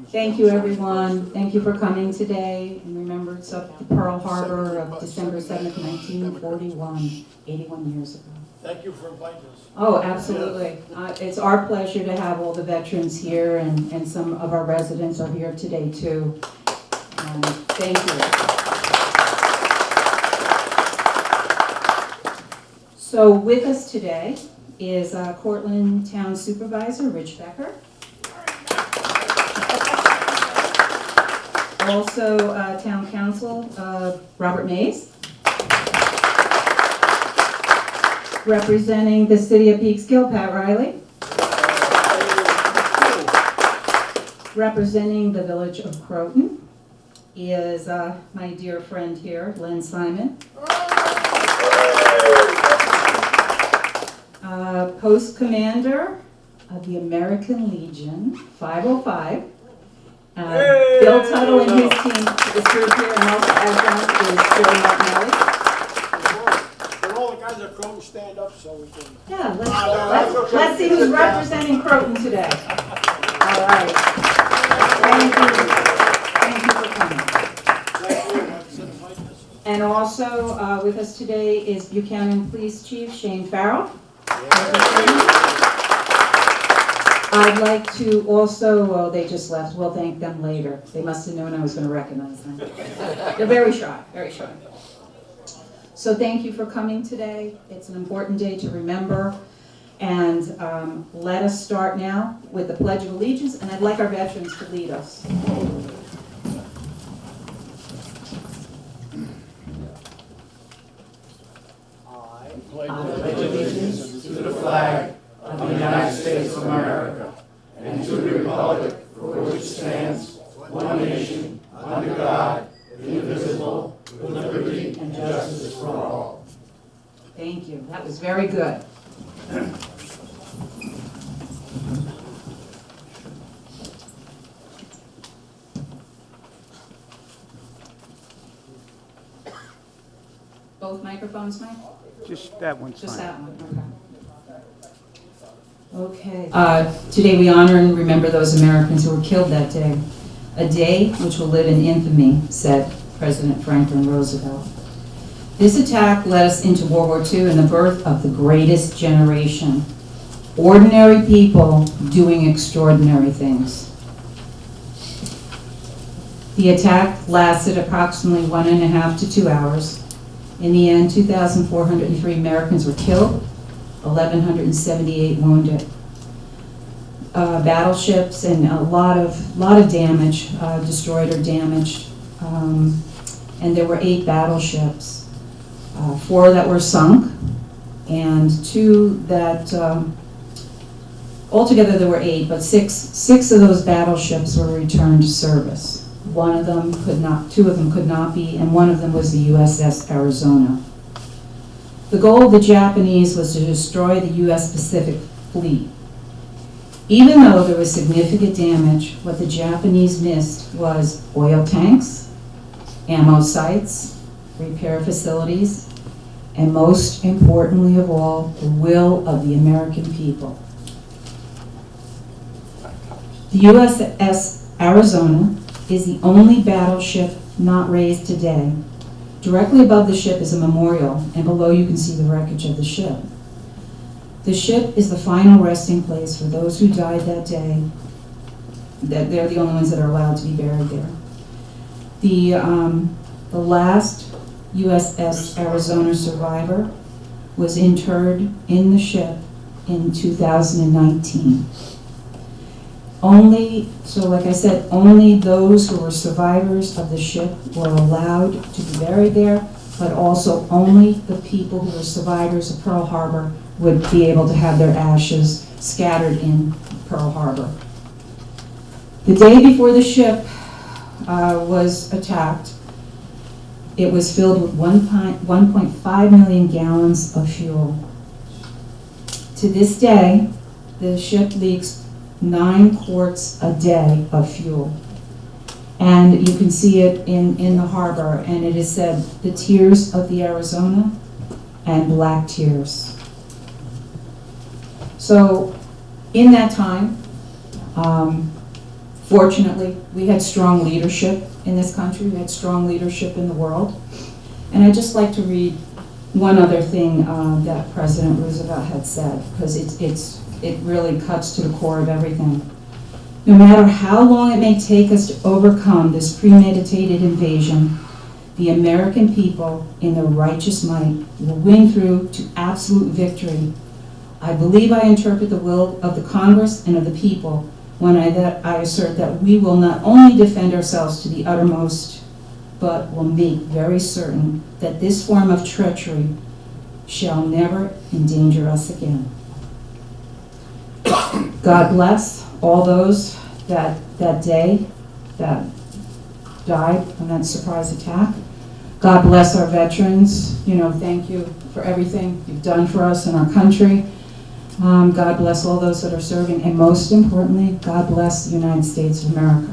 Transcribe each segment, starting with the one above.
Thank you, everyone. Thank you for coming today in remembrance of the Pearl Harbor of December 7th, 1941, 81 years ago. Thank you for inviting us. Oh, absolutely. It's our pleasure to have all the veterans here, and some of our residents are here today, too. Thank you. So with us today is Cortland Town Supervisor Rich Becker. Also, Town Council Robert Mays. Representing the City of Peekskill, Pat Riley. Representing the Village of Croton is my dear friend here, Len Simon. Post Commander of the American Legion, 505. Bill Tuttle and his team is here, and also adjunct is Joe Martinelli. Can all the guys at Croton stand up so we can... Yeah, let's see who's representing Croton today. All right. Thank you for coming. And also with us today is Buchanan Police Chief Shane Farrell. I'd like to also, well, they just left. We'll thank them later. They must have known I was going to recognize them. They're very shy, very shy. So thank you for coming today. It's an important day to remember. And let us start now with the Pledge of Allegiance, and I'd like our veterans to lead us. I pledge allegiance to the flag of the United States of America and to the republic for which it stands, one nation, under God, indivisible, with liberty and justice for all. Thank you. That was very good. Both microphones, Mike? Just that one's Just fine. that one, okay. Okay. Today we honor and remember those Americans who were killed that day. A day which will live in infamy, said President Franklin Roosevelt. This attack led us into World War II and the birth of the greatest generation. Ordinary people doing extraordinary things. The attack lasted approximately 1.5 to 2 hours. In the end, 2,403 Americans were killed, 1,178 wounded. Battleships and a lot of damage, destroyed or damaged. And there were 8 battleships, 4 that were sunk, and 2 that, altogether there were 8, but six of those battleships were returned to service. 2 of them could not be, and one of them was the USS Arizona. The goal of the Japanese was to destroy the US Pacific Fleet. Even though there was significant damage, what the Japanese missed was oil tanks, ammo sites, repair facilities, and most importantly of all, the will of the American people. The USS Arizona is the only battleship not raised today. Directly above the ship is a memorial, and below you can see the wreckage of the ship. The ship is the final resting place for those who died that day. That they're the only ones that are allowed to be buried there. The last USS Arizona survivor was interred in the ship in 2019. Like I said, only those who were survivors of the ship were allowed to be buried there, but also only the people who were survivors of Pearl Harbor would be able to have their ashes scattered in Pearl Harbor. The day before the ship was attacked, it was filled with 1.5 million gallons of fuel. To this day, the ship leaks 9 quarts a day of fuel. And you can see it in the harbor, and it is said, the tears of the Arizona and black tears. So in that time, Fortunately, we had strong leadership in this country. We had strong leadership in the world. And I'd just like to read one other thing that President Roosevelt had said, because it really cuts to the core of everything. No matter how long it may take us to overcome this premeditated invasion, the American people, in their righteous might, will win through to absolute victory. I believe I interpret the will of the Congress and of the people when I assert that we will not only defend ourselves to the uttermost, but will make very certain that this form of treachery shall never endanger us again. God bless all those that day that died in that surprise attack. God bless our veterans. Thank you for everything you've done for us and our country. God bless all those that are serving, and most importantly, God bless the United States of America.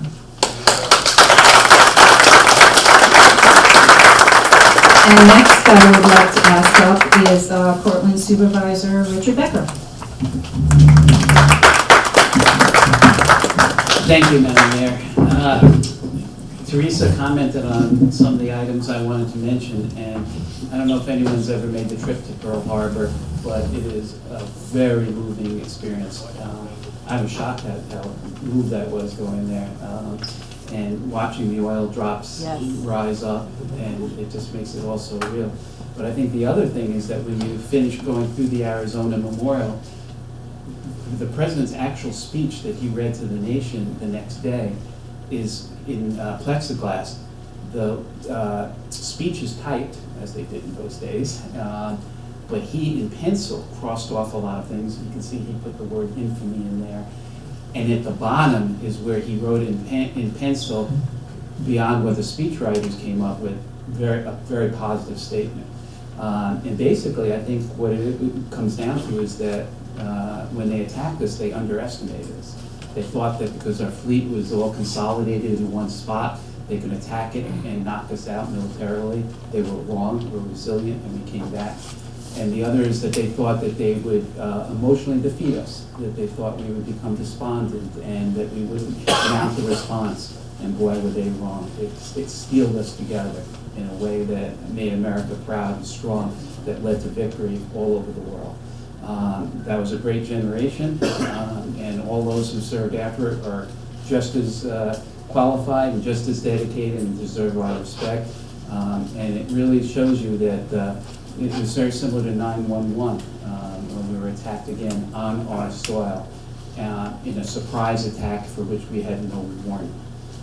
And next I would like to ask up is Cortland Supervisor Richard Becker. Thank you, Madam Mayor. Teresa commented on some of the items I wanted to mention, and I don't know if anyone's ever made the trip to Pearl Harbor, but it is a very moving experience. I was shocked at how moved I was going there, and watching the oil drops rise up, and it just makes it all so real. But I think the other thing is that when you finish going through the Arizona Memorial, the president's actual speech that he read to the nation the next day is in plexiglass. The speech is typed, as they did in those days, but he, in pencil, crossed off a lot of things. You can see he put the word infamy in there. And at the bottom is where he wrote in pencil, beyond what the speechwriters came up with, a very positive statement. And basically, I think what it comes down to is that when they attacked us, they underestimated us. They thought that because our fleet was all consolidated in one spot, they could attack it and knock us out militarily. They were wrong. We're resilient, and we came back. And the other is that they thought that they would emotionally defeat us, that they thought we would become despondent and that we wouldn't mount the response. And boy, were they wrong. It steeled us together in a way that made America proud and strong, that led to victory all over the world. That was a great generation, and all those who served after it are just as qualified and just as dedicated and deserve our respect. And it really shows you that it was very similar to 9/11 when we were attacked again on our soil in a surprise attack for which we had no warning.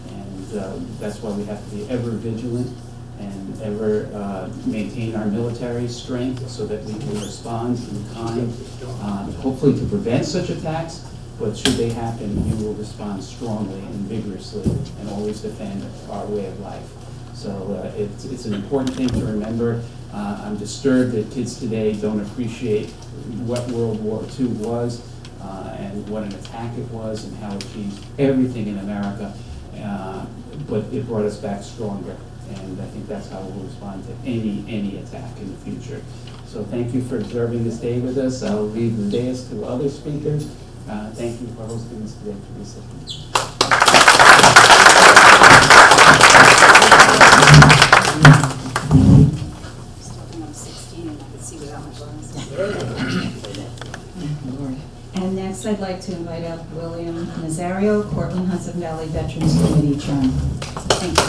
And that's why we have to be ever vigilant and ever maintain our military strength so that we can respond in kind, hopefully to prevent such attacks, but should they happen, we will respond strongly and vigorously and always defend our way of life. So it's an important thing to remember. I'm disturbed that kids today don't appreciate what World War II was and what an attack it was and how it changed everything in America, but it brought us back stronger. And I think that's how we'll respond to any attack in the future. So thank you for observing this day with us. I'll leave the dais to other speakers. Thank you for hosting this today, Teresa. And next, I'd like to invite up William Nazario, Cortland Hudson Valley Veterans Committee Chairman. Thank you.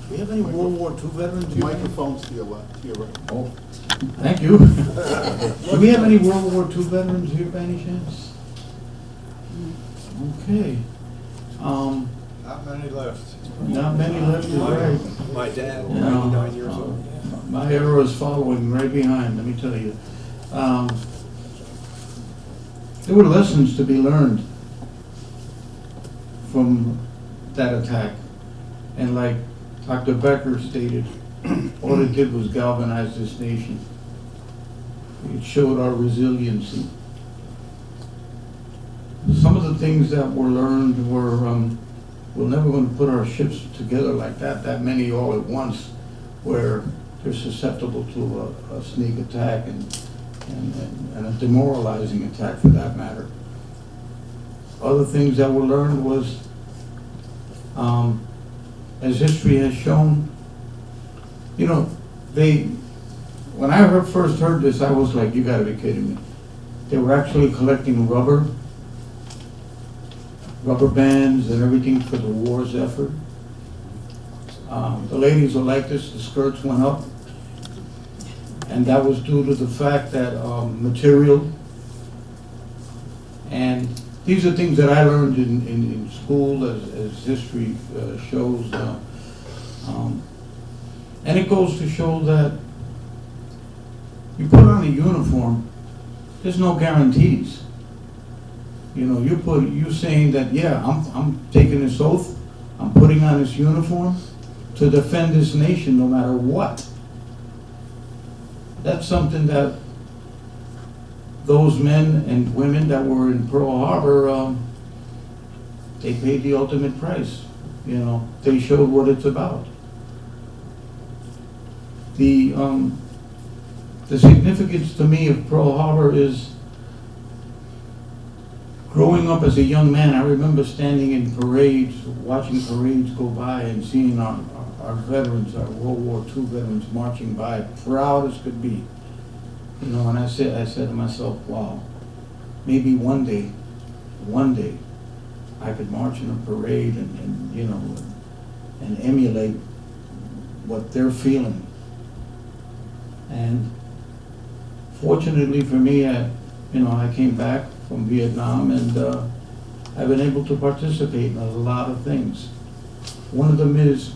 Do we have any World War II veterans? Microphones to your left, to your right. Oh, thank you. Do we have any World War II veterans here by any chance? Okay. Not many left. Not many left, is right. My dad, Yeah. 99 years old. My era is following right behind, let me tell you. There were lessons to be learned from that attack. And like Dr. Becker stated, all it did was galvanize this nation. It showed our resiliency. Some of the things that were learned were we're never going to put our ships together like that many all at once, where they're susceptible to a sneak attack and a demoralizing attack for that matter. Other things that were learned was, as history has shown, you know, when I first heard this, I was like, you gotta be kidding me. They were actually collecting rubber bands and everything for the war's effort. The ladies were like this, the skirts went up. And that was due to the fact that material, and these are things that I learned in school as history shows. And it goes to show that you put on a uniform, there's no guarantees. You know, you saying that, yeah, I'm taking this oath, I'm putting on this uniform to defend this nation no matter what. That's something that those men and women that were in Pearl Harbor, they paid the ultimate price. You know, they showed what it's about. The significance to me of Pearl Harbor is, growing up as a young man, I remember standing in parades, watching parades go by and seeing our veterans, our World War II veterans marching by, proud as could be. You know, and I said to myself, wow, maybe one day, I could march in a parade and you know, and emulate what they're feeling. And fortunately for me, I came back from Vietnam, and I've been able to participate in a lot of things. One of them is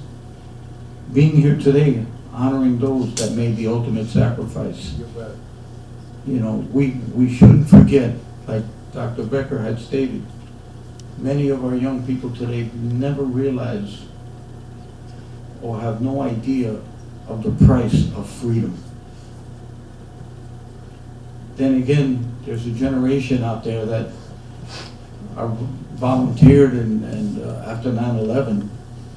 being here today, honoring those that made the ultimate sacrifice. You know, we shouldn't forget, like Dr. Becker had stated, many of our young people today never realize or have no idea of the price of freedom. Then again, there's a generation out there that are volunteered and after 9/11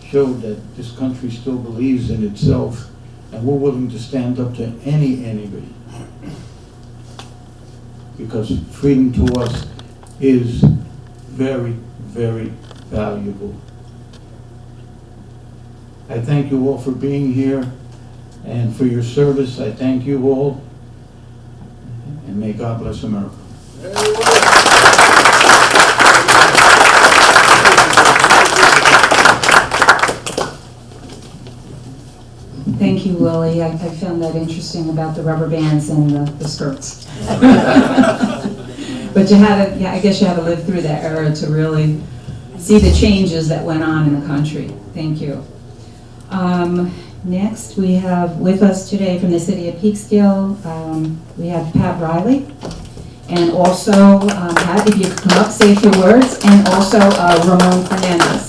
showed that this country still believes in itself, and we're willing to stand up to anybody. Because freedom to us is very, very valuable. I thank you all for being here and for your service. I thank you all, and may God bless America. Thank you, Willie. I found that interesting about the rubber bands and the skirts. But I guess you had to live through that era to really see the changes that went on in the country. Thank you. Next, we have with us today from the city of Peekskill, we have Pat Riley. And also, Pat, if you could come up, say a few words, and also Ramon Fernandez.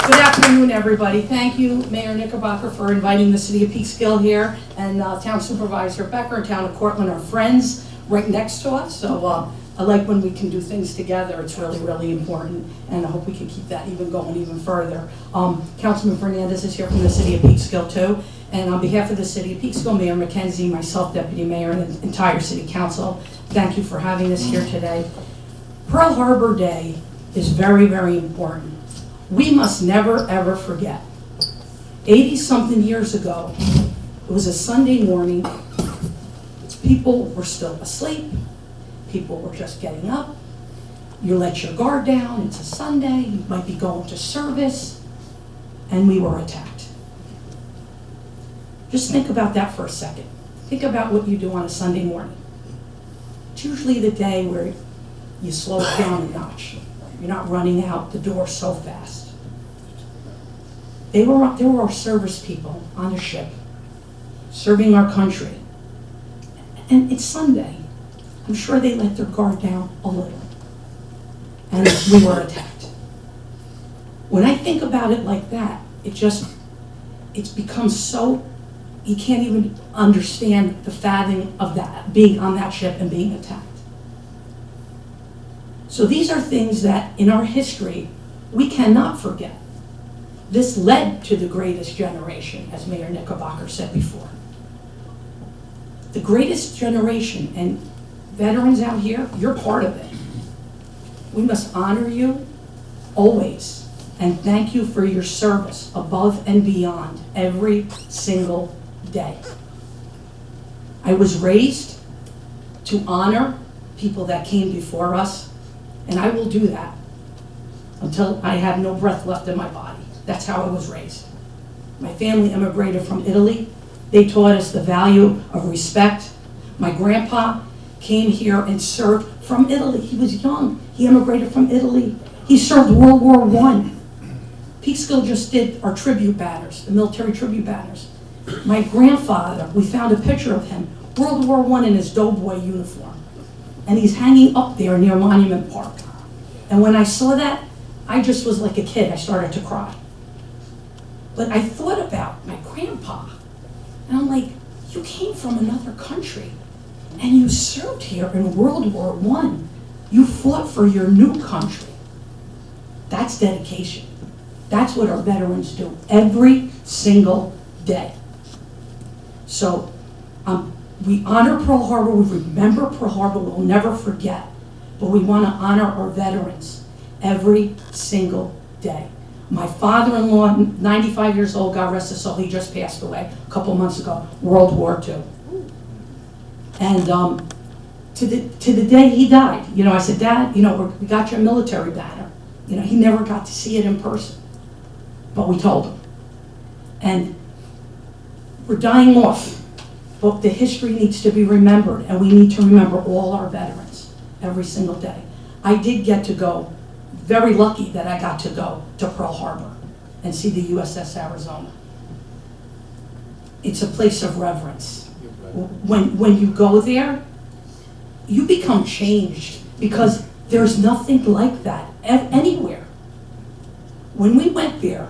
Good afternoon, everybody. Thank you, Mayor Knickerbocker, for inviting the city of Peekskill here, and Town Supervisor Becker and Town of Cortland are friends right next to us. So I like when we can do things together. It's really, really important, and I hope we can keep that going even further. Councilman Fernandez is here from the city of Peekskill too, and on behalf of the city of Peekskill, Mayor McKenzie, myself, Deputy Mayor, and the entire city council, thank you for having us here today. Pearl Harbor Day is very, very important. We must never, ever forget. 80-something years ago, it was a Sunday morning. People were still asleep. People were just getting up. You let your guard down. It's a Sunday. You might be going to service. And we were attacked. Just think about that for a second. Think about what you do on a Sunday morning. It's usually the day where you slow it down a notch. You're not running out the door so fast. There were our service people on a ship serving our country. And it's Sunday. I'm sure they let their guard down a little. And we were attacked. When I think about it like that, it's become so, you can't even understand the fathom of that, being on that ship and being attacked. So these are things that in our history we cannot forget. This led to the greatest generation, as Mayor Knickerbocker said before. The greatest generation, and veterans out here, you're part of it. We must honor you always and thank you for your service above and beyond every single day. I was raised to honor people that came before us, and I will do that until I have no breath left in my body. That's how I was raised. My family immigrated from Italy. They taught us the value of respect. My grandpa came here and served from Italy. He was young. He immigrated from Italy. He served World War I. Peekskill just did our tribute banners, the military tribute banners. My grandfather, we found a picture of him, World War I in his doughboy uniform. And he's hanging up there near Monument Park. And when I saw that, I just was like a kid. I started to cry. But I thought about my grandpa. And I'm like, you came from another country and you served here in World War I. You fought for your new country. That's dedication. That's what our veterans do every single day. So we honor Pearl Harbor, we remember Pearl Harbor, we'll never forget. But we want to honor our veterans every single day. My father-in-law, 95 years old, God rest his soul, he just passed away a couple months ago, World War II. And to the day he died, I said, Dad, we got your military banner. He never got to see it in person, but we told him. And we're dying off, but the history needs to be remembered, and we need to remember all our veterans every single day. I did get to go, very lucky that I got to go to Pearl Harbor and see the USS Arizona. It's a place of reverence. When you go there, you become changed because there's nothing like that anywhere. When we went there,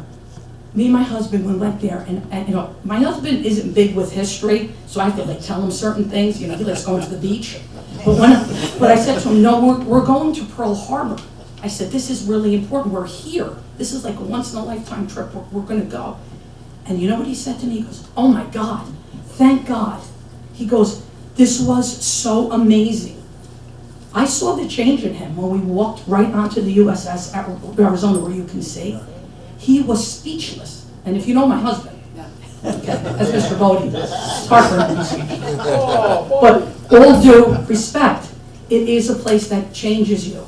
me and my husband, we went there, and my husband isn't big with history, so I have to tell him certain things. He likes going to the beach. But I said to him, no, we're going to Pearl Harbor. I said, this is really important. We're here. This is like a once-in-a-lifetime trip. We're going to go. And you know what he said to me? He goes, oh my God, thank God. He goes, this was so amazing. I saw the change in him when we walked right onto the USS Arizona, where you can see. He was speechless. And if you know my husband, okay, as Mr. Bodie does, it's hard for him to be speechless. But all due respect, it is a place that changes you.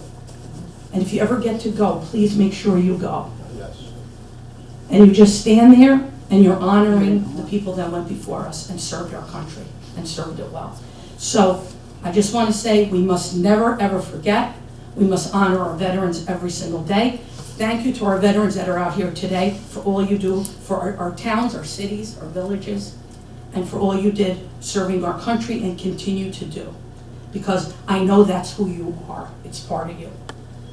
And if you ever get to go, please make sure you go. Yes. And you just stand there and you're honoring the people that went before us and served our country and served it well. So I just want to say we must never ever forget. We must honor our veterans every single day. Thank you to our veterans that are out here today for all you do for our towns, our cities, our villages, and for all you did serving our country and continue to do. Because I know that's who you are. It's part of you.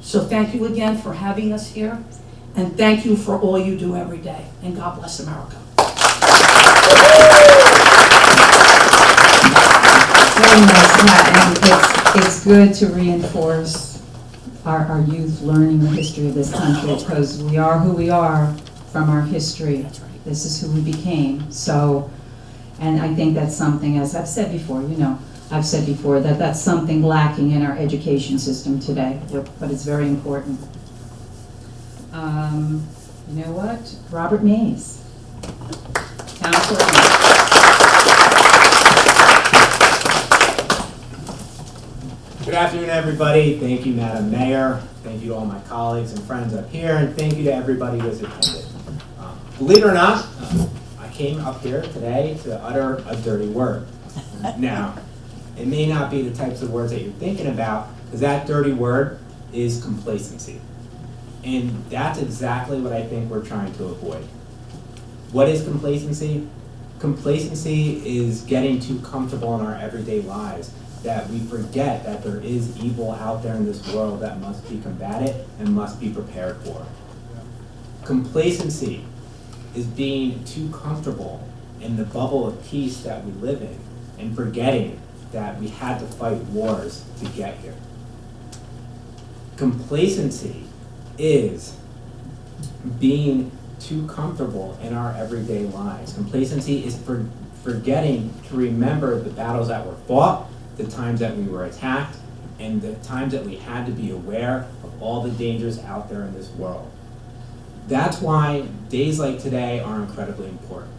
So thank you again for having us here, and thank you for all you do every day. And God bless America. Very nice, yeah, and it's good to reinforce our youth learning the history of this country, because we are who we are from our history. That's right. This is who we became. So, and I think that's something, as I've said before, I've said before that that's something lacking in our education system today, but it's very important. You know what? Robert Mays. Councilor. Good afternoon, everybody. Thank you, Madam Mayor. Thank you to all my colleagues and friends up here, and thank you to everybody who has attended. Believe it or not, I came up here today to utter a dirty word. Now, it may not be the types of words that you're thinking about, because that dirty word is complacency. And that's exactly what I think we're trying to avoid. What is complacency? Complacency is getting too comfortable in our everyday lives, that we forget that there is evil out there in this world that must be combated and must be prepared for. Complacency is being too comfortable in the bubble of peace that we live in and forgetting that we had to fight wars to get here. Complacency is being too comfortable in our everyday lives. Complacency is forgetting to remember the battles that were fought, the times that we were attacked, and the times that we had to be aware of all the dangers out there in this world. That's why days like today are incredibly important.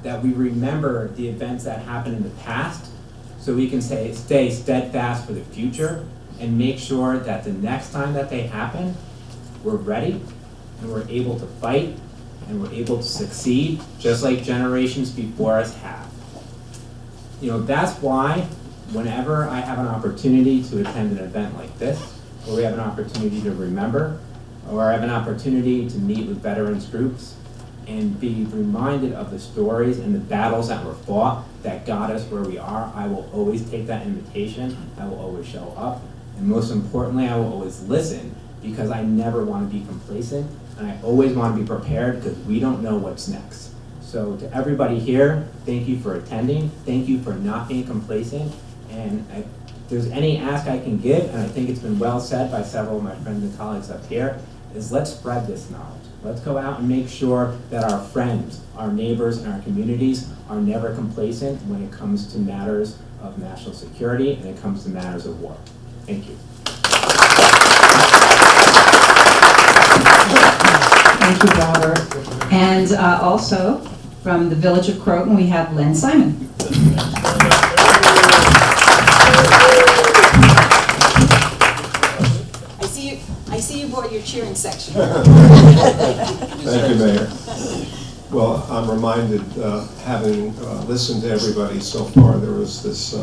That we remember the events that happened in the past so we can stay steadfast for the future and make sure that the next time that they happen, we're ready and we're able to fight and we're able to succeed just like generations before us have. You know, that's why whenever I have an opportunity to attend an event like this, or we have an opportunity to remember, or I have an opportunity to meet with veterans groups and be reminded of the stories and the battles that were fought that got us where we are, I will always take that invitation, I will always show up, and most importantly, I will always listen, because I never want to be complacent, and I always want to be prepared because we don't know what's next. So to everybody here, thank you for attending, thank you for not being complacent, and if there's any ask I can give, and I think it's been well said by several of my friends and colleagues up here, is let's spread this knowledge. Let's go out and make sure that our friends, our neighbors, and our communities are never complacent when it comes to matters of national security and it comes to matters of war. Thank you. Thank you, Robert. And also, from the Village of Croton, we have Len Simon. I see you brought your cheering section. Thank you, Mayor. Well, I'm reminded, having listened to everybody so far, there was this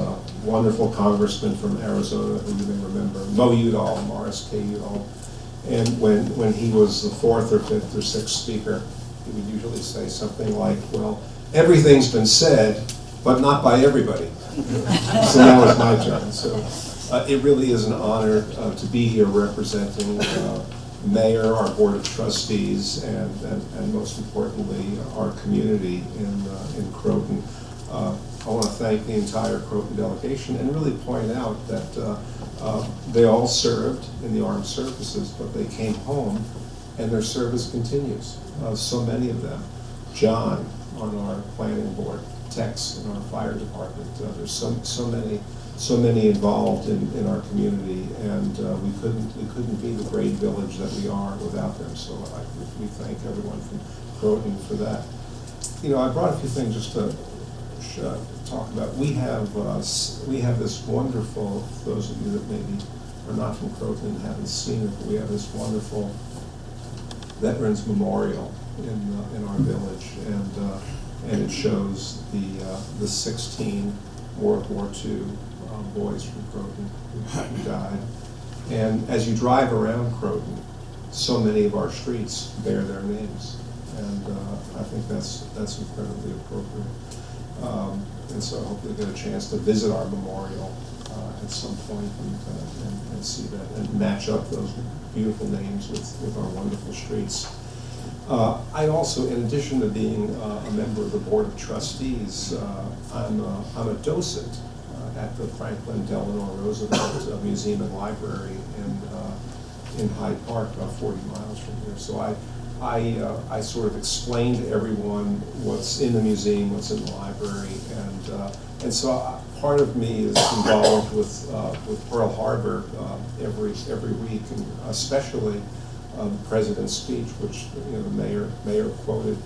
wonderful congressman from Arizona who you may remember, Mo Udall, Morris K. Udall. And when he was the fourth or fifth or sixth speaker, he would usually say something like, well, everything's been said, but not by everybody. So now it's my turn. So it really is an honor to be here representing the Mayor, our Board of Trustees, and most importantly, our community in Croton. I want to thank the entire Croton delegation and really point out that they all served in the armed services, but they came home and their service continues. So many of them. John on our planning board, Tex in our fire department. There's so many involved in our community, and we couldn't be the great village that we are without them. So we thank everyone from Croton for that. You know, I brought a few things just to talk about. We have this wonderful, for those of you that maybe are not from Croton and haven't seen it, but we have this wonderful Veterans Memorial in our village, and it shows the 16 World War II boys from Croton who died. And as you drive around Croton, so many of our streets bear their names, and I think that's incredibly appropriate. And so I hope you'll get a chance to visit our memorial at some point and see that and match up those beautiful names with our wonderful streets. I also, in addition to being a member of the Board of Trustees, I'm a docent at the Franklin Delano Roosevelt Museum and Library in Hyde Park, about 40 miles from here. So I sort of explain to everyone what's in the museum, what's in the library, and so part of me is involved with Pearl Harbor every week, and especially the President's speech, which the mayor quoted.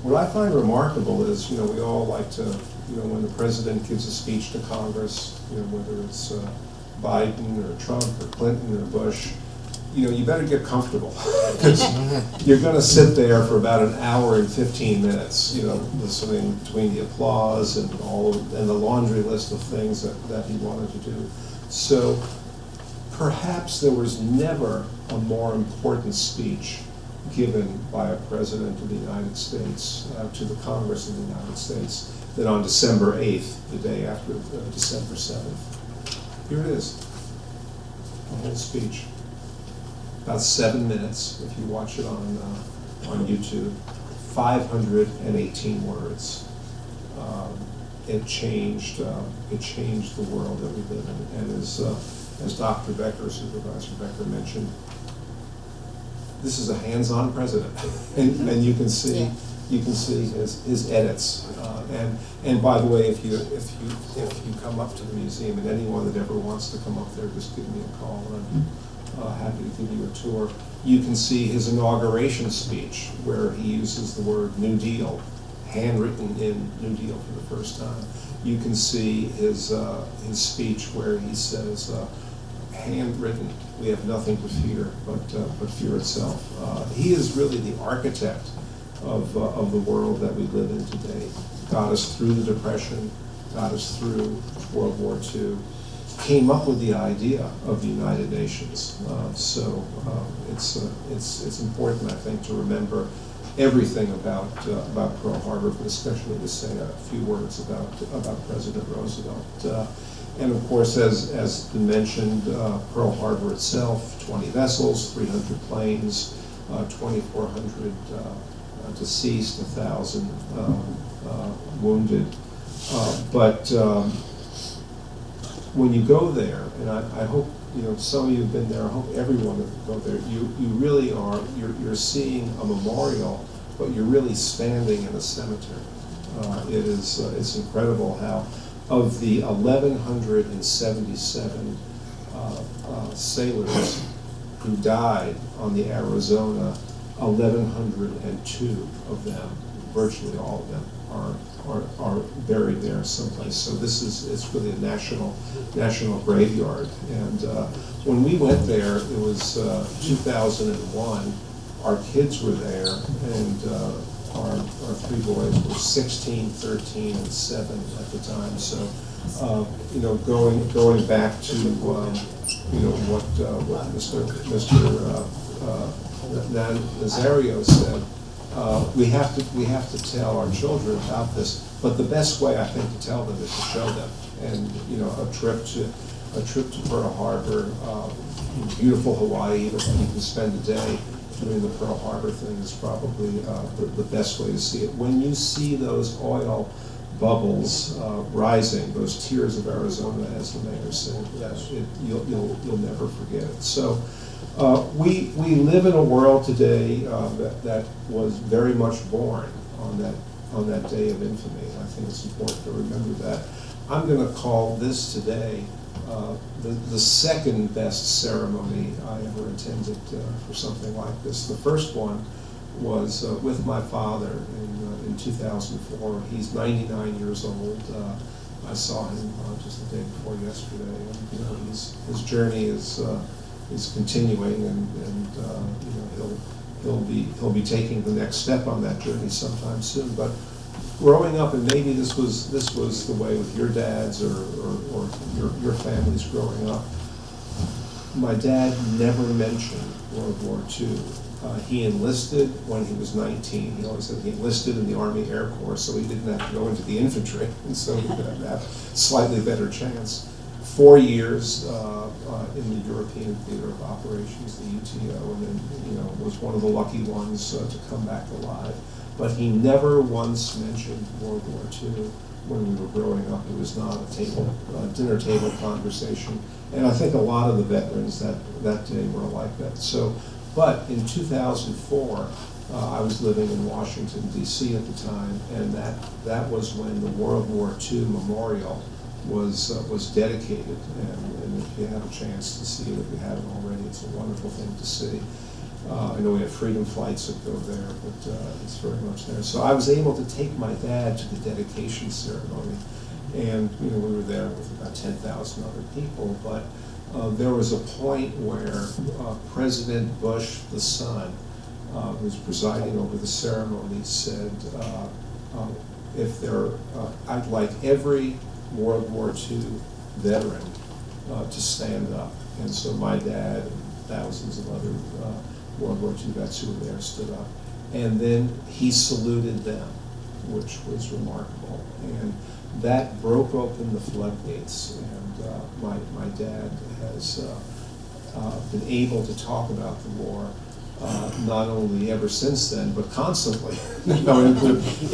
What I find remarkable is, we all like to, when the President gives a speech to Congress, whether it's Biden or Trump or Clinton or Bush, you better get comfortable, because you're going to sit there for about an hour and 15 minutes, listening between the applause and and the laundry list of things that he wanted to do. So perhaps there was never a more important speech given by a president of the United States to the Congress of the United States than on December 8th, the day after December 7th. Here it is, the whole speech. About 7 minutes, if you watch it on YouTube, 518 words. It changed the world that we live in, and as Dr. Becker, Supervisor Becker mentioned, this is a hands-on president, and you can see Yeah. his edits. And by the way, if you come up to the museum, and anyone that ever wants to come up there, just give me a call, and I'm happy to give you a tour. You can see his inauguration speech where he uses the word New Deal, handwritten in New Deal for the first time. You can see his speech where he says, handwritten, we have nothing to fear but fear itself. He is really the architect of the world that we live in today. Got us through the Depression, got us through World War II, came up with the idea of the United Nations. So it's important, I think, to remember everything about Pearl Harbor, but especially to say a few words about President Roosevelt. And of course, as been mentioned, Pearl Harbor itself, 20 vessels, 300 planes, 2,400 deceased, 1,000 wounded. But when you go there, and I hope some of you have been there, I hope everyone will go there, you really are, you're seeing a memorial, but you're really standing in a cemetery. It's incredible how of the 1,177 sailors who died on the Arizona, 1,102 of them, virtually all of them, are buried there someplace. So it's really a national graveyard. And when we went there, it was 2001. Our kids were there, and our three boys were 16, 13, and 7 at the time. So going back to what Mr. Nazario said. We have to tell our children about this, but the best way I think to tell them is to show them. And a trip to Pearl Harbor, beautiful Hawaii, that you can spend a day doing the Pearl Harbor thing is probably the best way to see it. When you see those oil bubbles rising, those tears of Arizona, as the mayor said, you'll never forget it. So. We live in a world today that was very much born on that day of infamy. I think it's important to remember that. I'm going to call this today the second best ceremony I ever attended for something like this. The first one was with my father in 2004. He's 99 years old. I saw him just the day before yesterday, and his journey is continuing, and he'll be taking the next step on that journey sometime soon. But growing up, and maybe this was the way with your dads or your families growing up, my dad never mentioned World War II. He enlisted when he was 19. He always said he enlisted in the Army Air Corps, so he didn't have to go into the infantry, and so he could have a slightly better chance. 4 years in the European Theater of Operations, the UTO, and then was one of the lucky ones to come back alive. But he never once mentioned World War II when we were growing up. It was not a dinner table conversation, and I think a lot of the veterans that day were like that. So, but in 2004, I was living in Washington D.C. at the time, and that was when the World War II Memorial was dedicated, and if you have a chance to see it, if you haven't already, it's a wonderful thing to see. I know we have freedom flights that go there, but it's very much there. So I was able to take my dad to the dedication ceremony, and we were there with about 10,000 other people, but there was a point where President Bush, the son, who was presiding over the ceremony, said, I'd like every World War II veteran to stand up. And so my dad and thousands of other World War II vets who were there stood up. And then he saluted them, which was remarkable. And that broke open the floodgates. And my dad has been able to talk about the war not only ever since then, but constantly,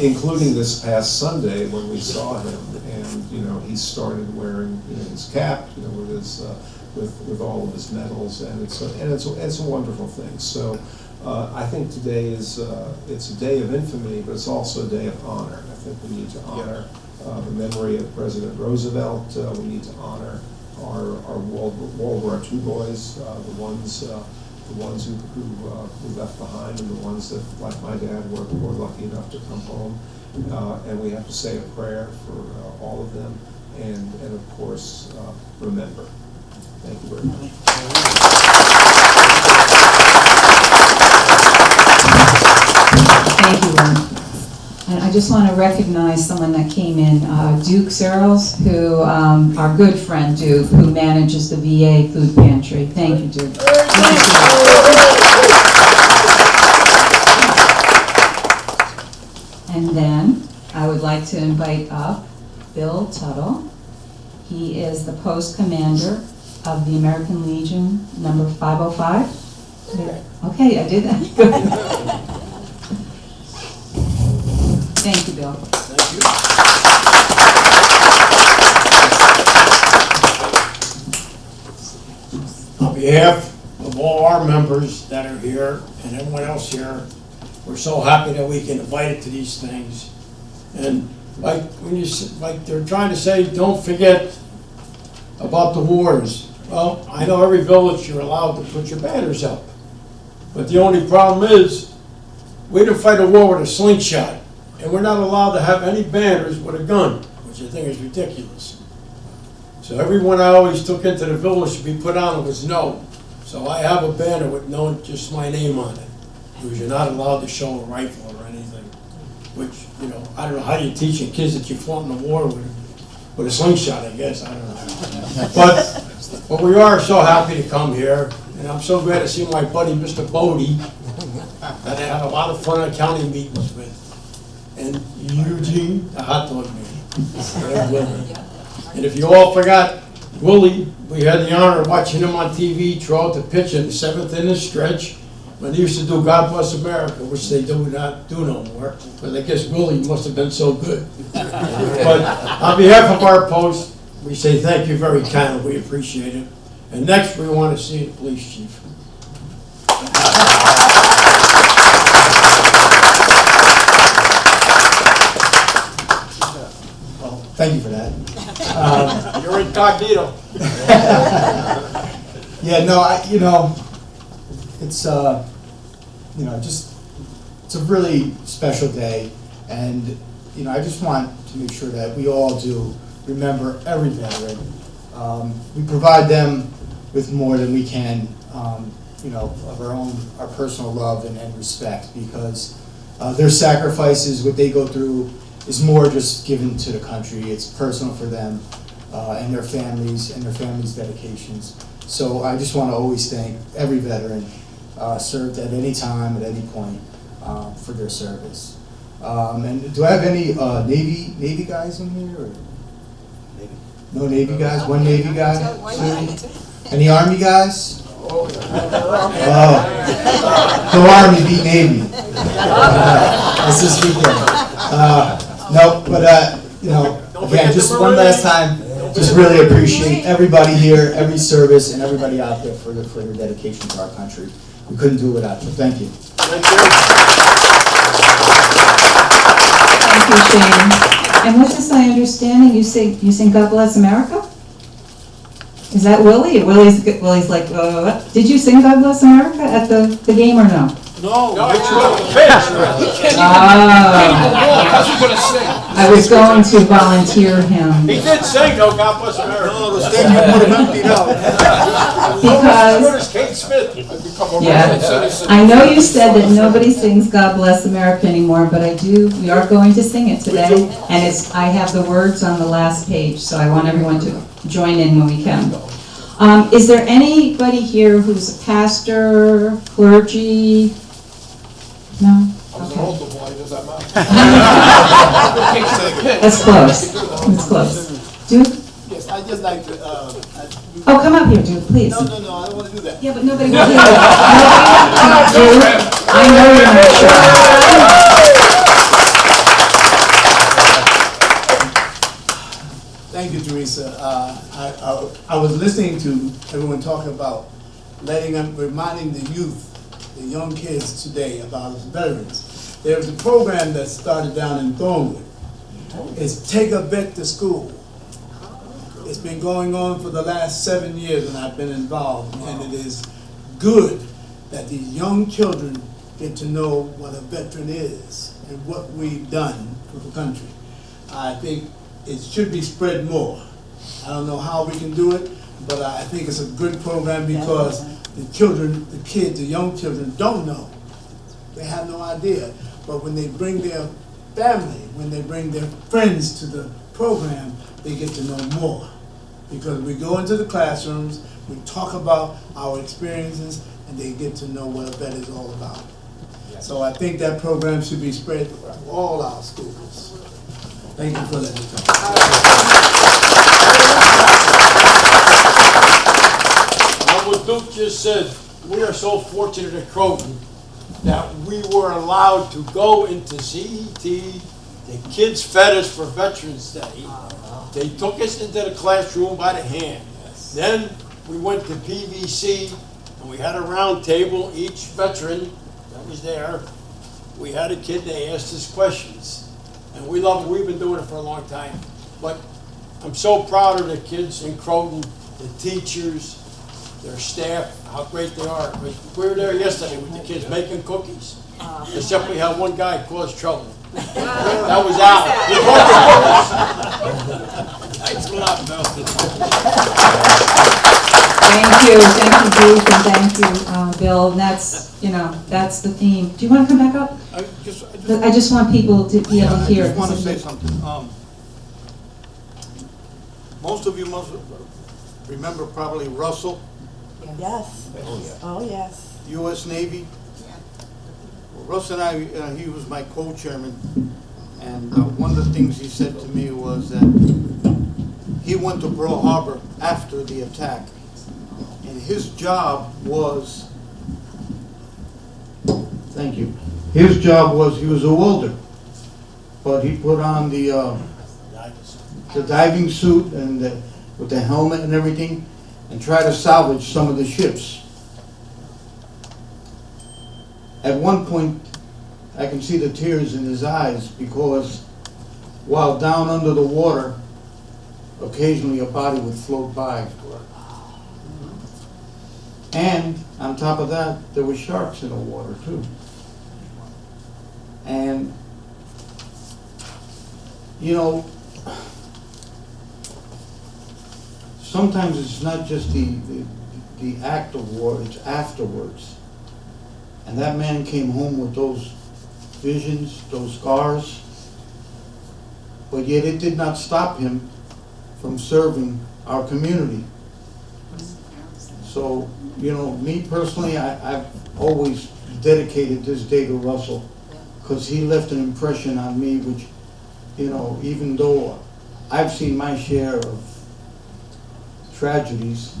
including this past Sunday when we saw him, and he started wearing his cap, with his with all of his medals, and it's a wonderful thing. So I think today is it's a day of infamy, but it's also a day of honor. I think we need to honor the memory of President Roosevelt. We need to honor our World War II boys, the ones who left behind, and the ones that, like my dad, were lucky enough to come home. And we have to say a prayer for all of them, and of course, remember. Thank you very much. Thank you, Len. And I just want to recognize someone that came in, Duke Searles, who, our good friend Duke, who manages the VA food pantry. Thank you, Duke. And then I would like to invite up Bill Tuttle. He is the post commander of the American Legion number 505. Okay, I did that. Good. Thank you, Bill. Thank you. On behalf of all our members that are here and everyone else here, we're so happy that we can invite it to these things. And like they're trying to say, don't forget about the wars. Well, I know every village you're allowed to put your banners up. But the only problem is, we didn't fight a war with a slingshot. And we're not allowed to have any banners with a gun, which I think is ridiculous. So everyone I always took into the village to be put on was no. So I have a banner with no, just my name on it. Because you're not allowed to show a rifle or anything. Which, you know, I don't know how you're teaching kids that you fought in the war with a slingshot, I guess, I don't know. But we are so happy to come here, and I'm so glad to see my buddy, Mr. Bodie, that I had a lot of fun at county meetings with. And Eugene, the hot dog man. And if you all forgot Willie, we had the honor of watching him on TV throw out the pitch in the 7th inning stretch when they used to do God Bless America, which they do not do no more. But I guess Willie must have been so good. But on behalf of our post, we say thank you very kindly. We appreciate it. And next, we want to see the police chief. Thank you for that. You're incognito. Yeah, no, it's it's a really special day, and I just want to make sure that we all do remember every veteran. We provide them with more than we can, of our personal love and respect, because their sacrifices, what they go through, is more just given to the country. It's personal for them and their families dedications. So I just want to always thank every veteran served at any time, at any point, for their service. And do I have any Navy guys in here? Or? No Navy guys? One Navy guy? Any Army guys? Oh, go Army, beat Navy. That's this weekend. No, but again, just one last time, just really appreciate everybody here, every service, and everybody out there for their dedication to our country. We couldn't do it without you. Thank you. Thank you. Thank you, Shane. And what's this my understanding? You sing God Bless America? Is that Willie? Willie's like, did you sing God Bless America at the game or no? No, it's a pitch. Oh. I was going to volunteer him. He did sing, though, God Bless America. No, the stadium would have emptied out. Because, Kate Smith. yeah, I know you said that nobody sings God Bless America anymore, but we are going to sing it today. And I have the words on the last page, so I want everyone to join in when we can. Is there anybody here who's a pastor, clergy? No? Okay. That's close. That's close. Duke? Yes, I just like to, Oh, come up here, Duke, please. no, I don't want to do that. Yeah, but nobody will hear you. Duke, I know you're not sure. Thank you, Teresa. I was listening to everyone talk about reminding the youth, the young kids today about veterans. There's a program that started down in Thornwood. It's Take a Vet to School. It's been going on for the last 7 years, and I've been involved, and it is good that these young children get to know what a veteran is and what we've done for the country. I think it should be spread more. I don't know how we can do it, but I think it's a good program because the children, the kids, the young children don't know. They have no idea. But when they bring their family, when they bring their friends to the program, they get to know more. Because we go into the classrooms, we talk about our experiences, and they get to know what a vet is all about. So I think that program should be spread to all our schools. Thank you for letting me talk. What Duke just said, we are so fortunate at Croton that we were allowed to go into CET. The kids fed us for Veterans Day. They took us into the classroom by the hand. Then we went to PVC and we had a round table. Each veteran that was there, we had a kid, they asked us questions. And we love it. We've been doing it for a long time. But I'm so proud of the kids in Croton, the teachers, their staff, how great they are. We were there yesterday with the kids making cookies. Except we had one guy cause trouble. That was Al. He brought the cookies. Thanks a lot, Bill. Thank you, Bruce, and thank you, Bill. And that's the theme. Do you want to come back up? I just want people to be able to hear. I just want to say something. Most of you must remember probably Russell, Yes. Oh, yes. U.S. Navy. Well, Russ and I, he was my co-chairman, and one of the things he said to me was that he went to Pearl Harbor after the attack, and his job was, thank you, his job was, he was a welder, but he put on the diving suit and with the helmet and everything, and try to salvage some of the ships. At one point, I can see the tears in his eyes because while down under the water, occasionally a body would float by. And on top of that, there were sharks in the water too. And, you know, sometimes it's not just the act of war, it's afterwards. And that man came home with those visions, those scars, but yet it did not stop him from serving our community. So, you know, me personally, I've always dedicated this day to Russell because he left an impression on me which, you know, even though I've seen my share of tragedies,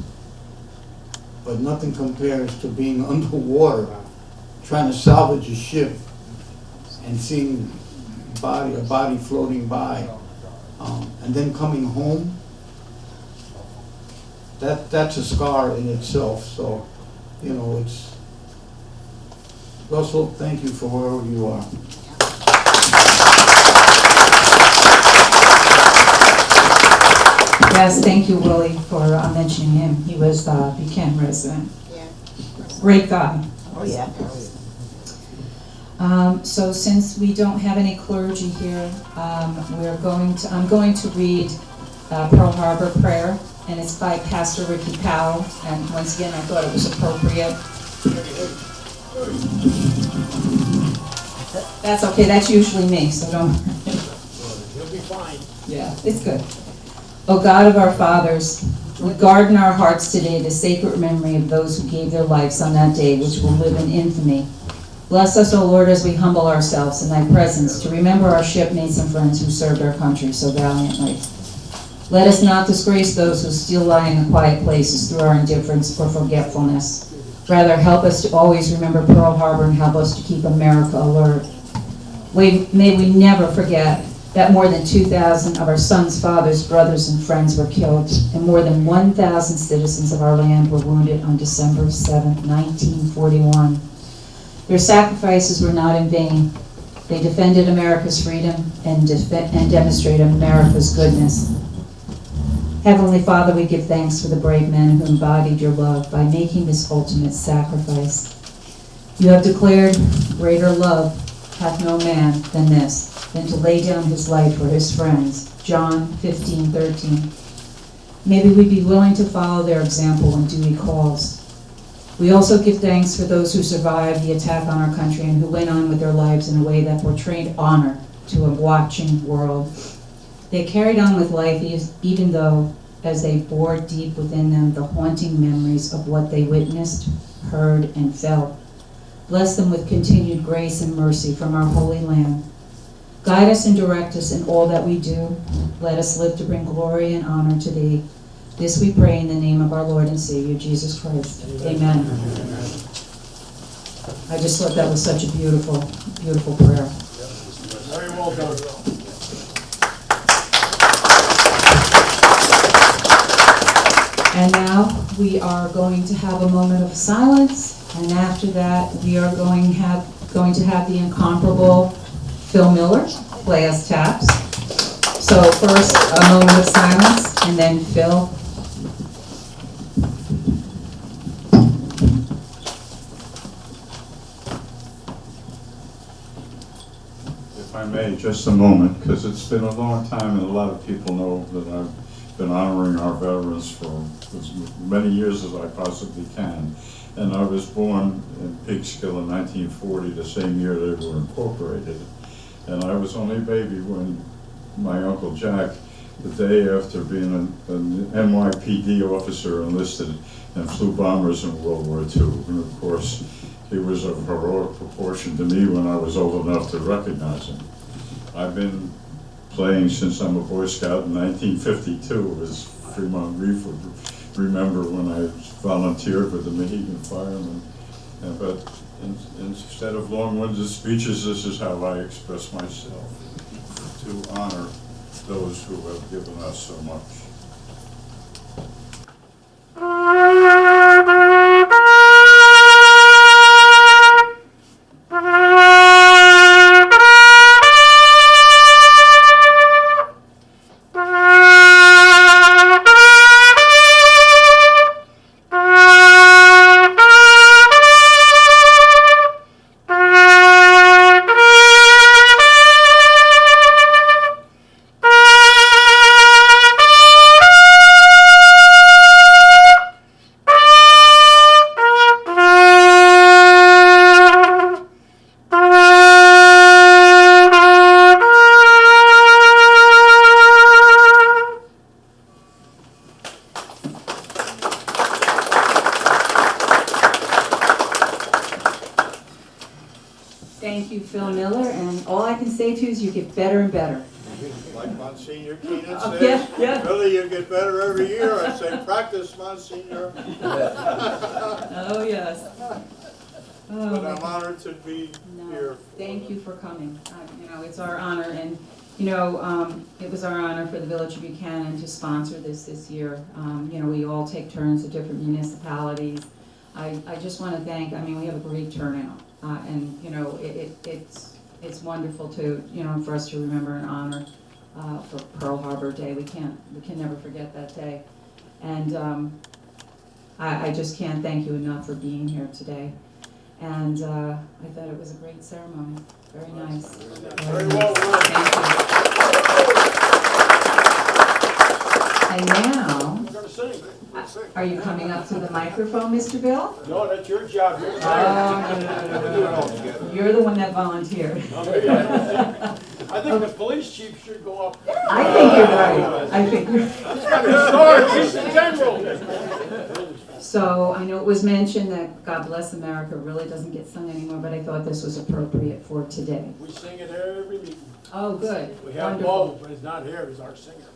but nothing compares to being underwater, trying to salvage a ship and seeing a body floating by, and then coming home. That's a scar in itself. So, you know, it's Russell. Thank you for wherever you are. Yes, thank you, Willie, for mentioning him. He was a Buchanan resident. Yeah. Great guy. Oh, yeah. So since we don't have any clergy here, I'm going to read Pearl Harbor Prayer, and it's by Pastor Ricky Powell. And once again, I thought it was appropriate. That's okay. That's usually me, so don't. You'll be fine. Yeah, it's good. O God of our fathers, we guard in our hearts today the sacred memory of those who gave their lives on that day, which will live in infamy. Bless us, O Lord, as we humble ourselves in thy presence to remember our shipmates and friends who served our country so valiantly. Let us not disgrace those who still lie in the quiet places through our indifference or forgetfulness. Rather, help us to always remember Pearl Harbor and help us to keep America alert. May we never forget that more than 2,000 of our sons, fathers, brothers, and friends were killed, and more than 1,000 citizens of our land were wounded on December 7, 1941. Their sacrifices were not in vain. They defended America's freedom and demonstrated America's goodness. Heavenly Father, we give thanks for the brave men who embodied your love by making this ultimate sacrifice. You have declared, greater love hath no man than this, than to lay down his life for his friends. John 15:13. Maybe we be willing to follow their example when duty calls. We also give thanks for those who survived the attack on our country and who went on with their lives in a way that portrayed honor to a watching world. They carried on with life even though, as they bore deep within them the haunting memories of what they witnessed, heard, and felt. Bless them with continued grace and mercy from our holy land. Guide us and direct us in all that we do. Let us live to bring glory and honor to Thee. This we pray in the name of our Lord and Savior, Jesus Christ. Amen. I just thought that was such a beautiful, beautiful prayer. Very well done. And now we are going to have a moment of silence, and after that we are going to have the incomparable Phil Miller play us taps. So first a moment of silence, and then Phil. If I may, just a moment, because it's been a long time and a lot of people know that I've been honoring our veterans for as many years as I possibly can. And I was born in Peekskill in 1940, the same year they were incorporated. And I was only a baby when my Uncle Jack, the day after being an NYPD officer, enlisted and flew bombers in World War II. And of course, he was of heroic proportion to me when I was old enough to recognize him. I've been playing since I'm a Boy Scout in 1952, as Fremont Reef would remember, when I volunteered with the Mohegan Firemen. But instead of long-winded speeches, this is how I express myself, to honor those who have given us so much. Thank you, Phil Miller, and all I can say to you is you get better and better. Like Monsignor Keenan Yeah, says, yeah. Billy, you get better every year. I say, practice, Monsignor. Oh, yes. Oh, But my I'm God. honored to be No, here. thank you for coming. It's our honor, and, it was our honor for the Village of Buchanan to sponsor this year. We all take turns at different municipalities. I just want to thank, we have a great turnout, and, it's wonderful to, for us to remember and honor for Pearl Harbor Day. We can never forget that day. And I just can't thank you enough for being here today. And I thought it was a great ceremony. Very nice. Very well done. Thank you. And now, We're gonna sing. We're sing. are you coming up to the microphone, Mr. Bill? No, that's your job. You're the Oh, mayor. no. You're the one that volunteered. I think the police chief should go up. I think you're right. I think you're Sorry, he's the general. So I know it was mentioned that God Bless America really doesn't get sung anymore, but I thought this was appropriate for today. We sing it every meeting. Oh, good. We have Wonderful. Bo, but he's not here, he's our singer.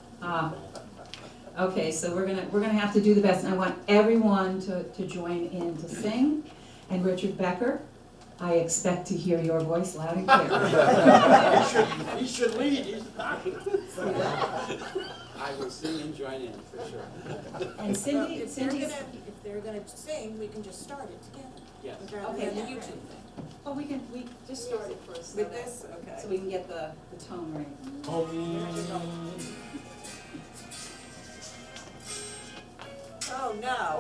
Okay, so we're gonna have to do the best, and I want everyone to join in to sing. And Richard Becker, I expect to hear your voice loud and clear. He should lead, he's not. I will sing and join in, for sure. And Cindy, If they're gonna sing, we can just start it together. Yes. Rather than the YouTube thing. oh, we just start it first. With this, okay. So we can get the tone right. Oh, no. Oh, no!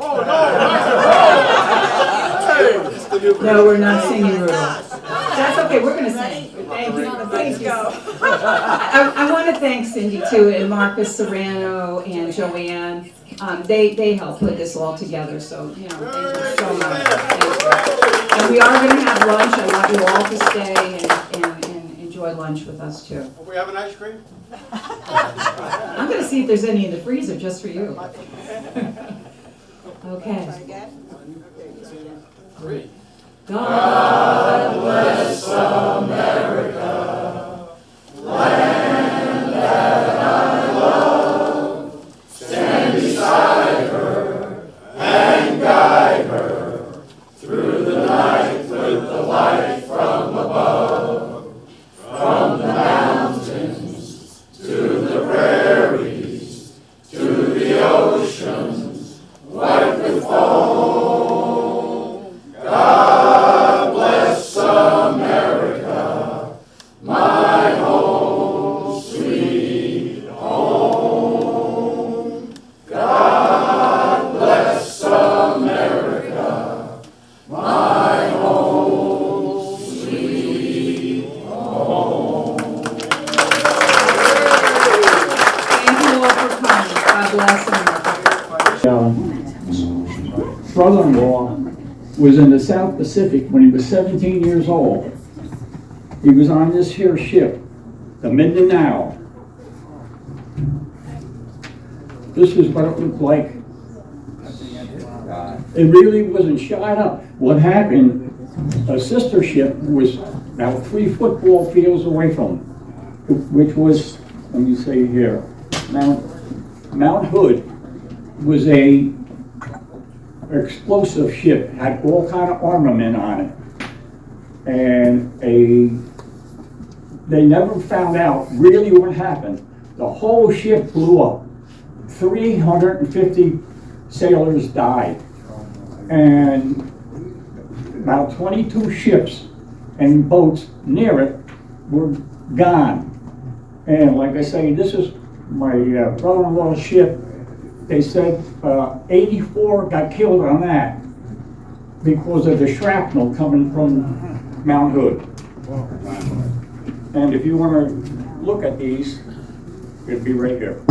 No, we're not singing Rudolph. Gosh. That's okay, we're gonna sing. Thank you. Let's Thank you. go. I want to thank Cindy too, and Marcus Serrano and Joanne. They helped put this all together, so, you know, thank you so much. Thank you. And we are gonna have lunch. I want you all to stay and enjoy lunch with us too. Are we having ice cream? I'm gonna see if there's any in the freezer just for you. Try Okay. again? Three. God Bless America, land that I love. Stand beside her and guide her through the night with the light from above. From the mountains to the prairies to the oceans white with foam. God bless America, my home, sweet home. God bless America, my home, sweet home. Thank you all for coming. God bless America. Brother-in-law was in the South Pacific when he was 17 years old. He was on this here ship, the Mindanao. This is what it looked like. It really wasn't shot up. What happened, a sister ship was about 3 football fields away from him, which was, let me say here, Mount Hood was a explosive ship, had all kind of armament on it. And they never found out really what happened. The whole ship blew up. 350 sailors died. And about 22 ships and boats near it were gone. And like I say, this is my brother-in-law's ship. They said 84 got killed on that because of the shrapnel coming from Mount Hood. And if you want to look at these, it'd be right here.